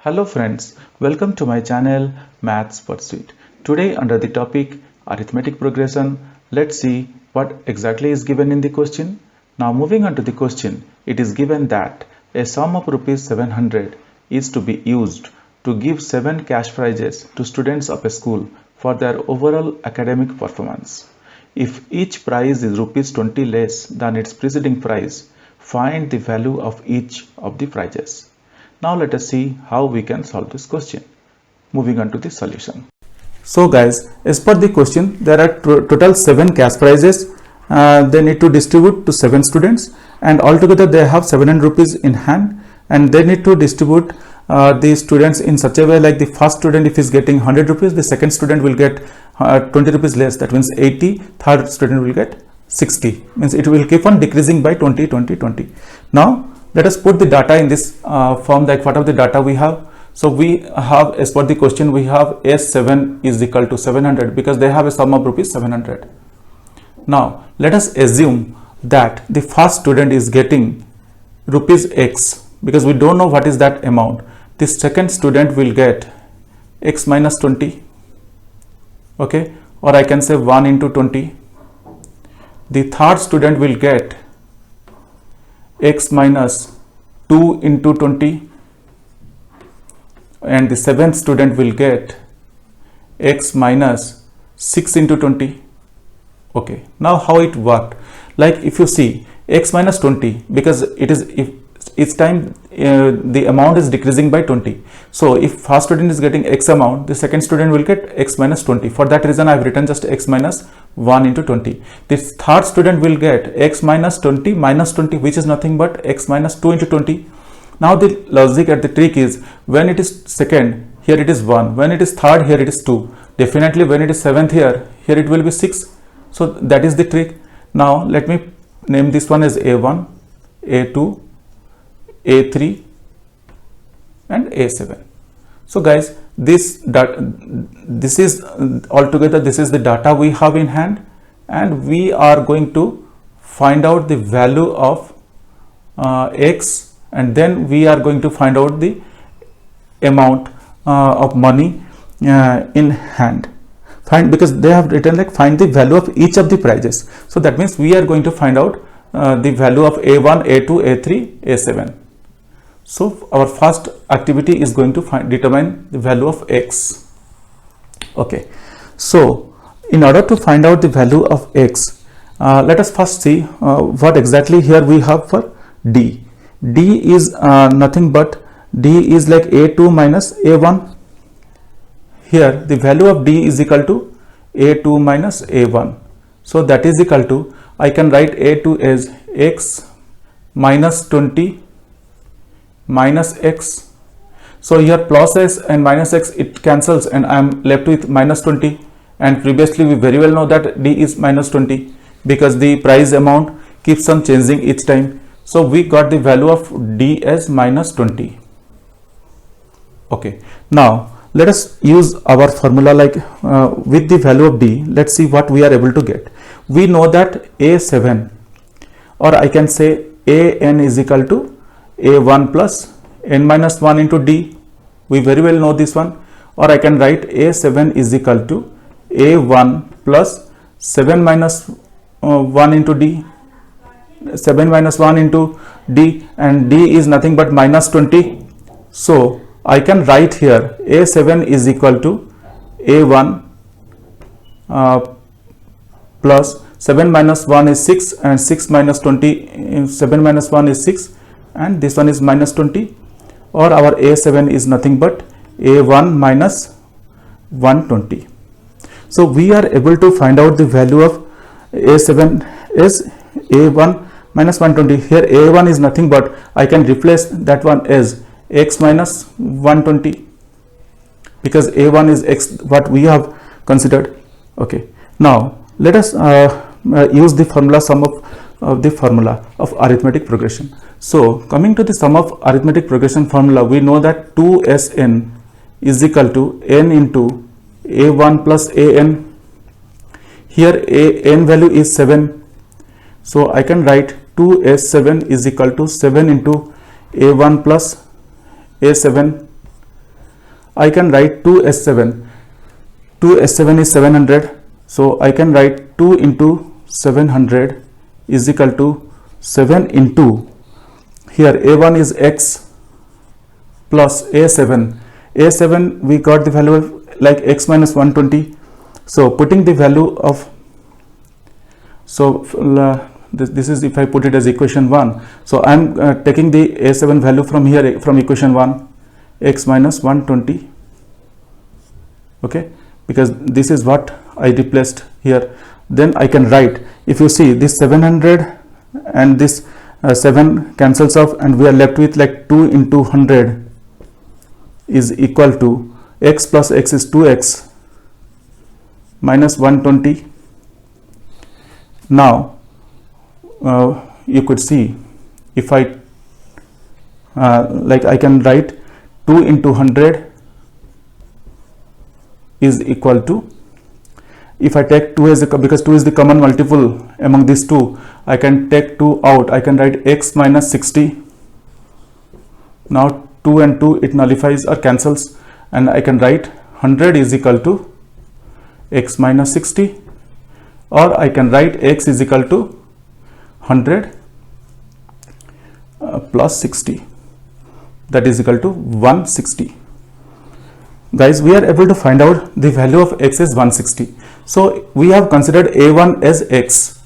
Hello friends, welcome to my channel Maths Pursuit. Today under the topic arithmetic progression, let's see what exactly is given in the question. Now moving on to the question, it is given that a sum of rupees 700 is to be used to give 7 cash prizes to students of a school for their overall academic performance. If each prize is rupees 20 less than its preceding prize, find the value of each of the prizes. Now let us see how we can solve this question. Moving on to the solution. So guys, as per the question, there are total 7 cash prizes. They need to distribute to 7 students, and altogether they have 700 rupees in hand, and they need to distribute the students in such a way, like the first student, if is getting 100 rupees, the second student will get 20 rupees less, that means 80, third student will get 60, means it will keep on decreasing by 20, 20, 20. Now let us put the data in this form, like what are the data we have. So we have, as per the question, we have S7 is equal to 700 because they have a sum of rupees 700. Now let us assume that the first student is getting rupees X because we don't know what is that amount. The second student will get X minus 20, okay, or I can say 1 into 20. The third student will get X minus 2 into 20, and the seventh student will get X minus 6 into 20. Okay, now how it worked, like if you see X minus 20, because it is, if each time the amount is decreasing by 20, so if first student is getting X amount, the second student will get X minus 20. For that reason I have written just X minus 1 into 20. This third student will get X minus 20 minus 20, which is nothing but X minus 2 into 20. Now the logic and the trick is, when it is second, here it is 1, when it is third, here it is 2, definitely when it is seventh, here it will be 6. So that is the trick. Now let me name this one as A1, A2, A3 and A7. So guys, this is altogether, this is the data we have in hand, and we are going to find out the value of X, and then we are going to find out the amount of money in hand. Because they have written like find the value of each of the prizes. So that means we are going to find out the value of A1, A2, A3, A7. So our first activity is going to determine the value of X. Okay, so in order to find out the value of X, let us first see what exactly here we have for D. D is nothing but, D is like A2 minus A1. Here the value of D is equal to A2 minus A1. So that is equal to, I can write A2 as X minus 20 minus X. So here plus X and minus X, it cancels and I am left with minus 20, and previously we very well know that D is minus 20 because the prize amount keeps on changing each time. So we got the value of D as minus 20. Okay, now let us use our formula, like with the value of D, let's see what we are able to get. We know that A7, or I can say AN is equal to A1 plus N minus 1 into D. We very well know this one. Or I can write A7 is equal to A1 plus 7 minus 1 into D. 7 minus 1 into D, and D is nothing but minus 20. So I can write here A7 is equal to A1 plus 7 minus 1 is 6, and 6 minus 20, 7 minus 1 is 6, and this one is minus 20, or our A7 is nothing but A1 minus 120. So we are able to find out the value of A7 is A1 minus 120. Here A1 is nothing but, I can replace that one as X minus 120 because A1 is X what we have considered. Okay, now let us use the formula, sum of the formula of arithmetic progression. So coming to the sum of arithmetic progression formula, we know that 2Sn is equal to n into A1 plus An. Here An value is 7, so I can write 2S7 is equal to 7 into A1 plus A7 I can write 2s7. 2s7 is 700. So I can write 2 into 700 is equal to 7 into, here a1 is x plus a7. a7 we got the value of like x minus 120. So putting the value of, so this is if I put it as equation 1. So I am taking the a7 value from here, from equation 1, x minus 120. Okay, because this is what I replaced here. Then I can write, if you see this 700 and this 7 cancels off, and we are left with like 2 into 100 is equal to x plus x is 2x minus 120. Now you could see, if I like I can write 2 into 100 is equal to, if I take 2 as because 2 is the common multiple among these two, I can take 2 out. I can write x minus 60. Now 2 and 2 it nullifies or cancels, and I can write 100 is equal to x minus 60, or I can write x is equal to 100 plus 60, that is equal to 160. Guys, we are able to find out the value of x is 160. So we have considered a1 as x.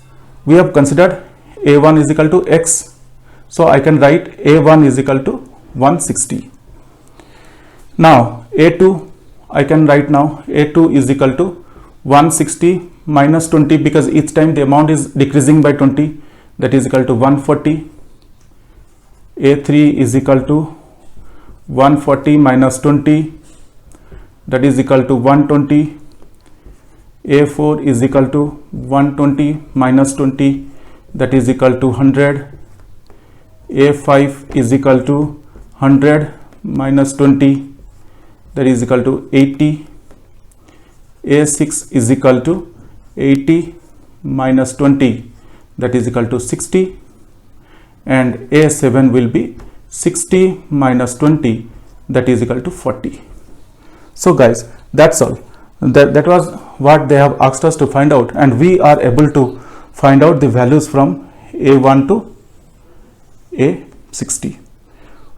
We have considered a1 is equal to x. So I can write a1 is equal to 160. Now a2, I can write now a2 is equal to 160 minus 20, because each time the amount is decreasing by 20, that is equal to 140. a3 is equal to 140 minus 20, that is equal to 120. a4 is equal to 120 minus 20, that is equal to 100. a5 is equal to 100 minus 20, that is equal to 80. a6 is equal to 80 minus 20, that is equal to 60. And a7 will be 60 minus 20, that is equal to 40. So guys, that's all. That was what they have asked us to find out, and we are able to find out the values from a1 to a60.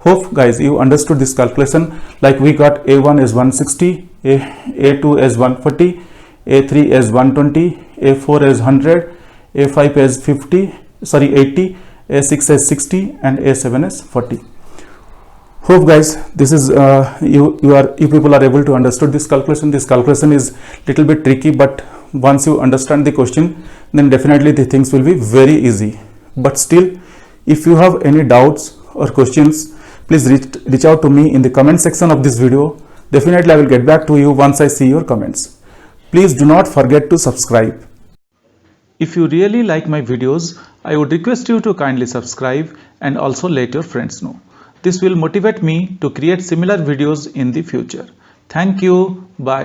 Hope guys you understood this calculation. Like we got a1 as 160, a2 as 140, a3 as 120, a4 as 100, a5 as 80, a6 as 60, and a7 as 40. Hope guys this is you people are able to understood this calculation. This calculation is little bit tricky, but once you understand the question, then definitely the things will be very easy. But still, if you have any doubts or questions, please reach out to me in the comment section of this video. Definitely I will get back to you once I see your comments. Please do not forget to subscribe. If you really like my videos, I would request you to kindly subscribe and also let your friends know. This will motivate me to create similar videos in the future. Thank you. Bye.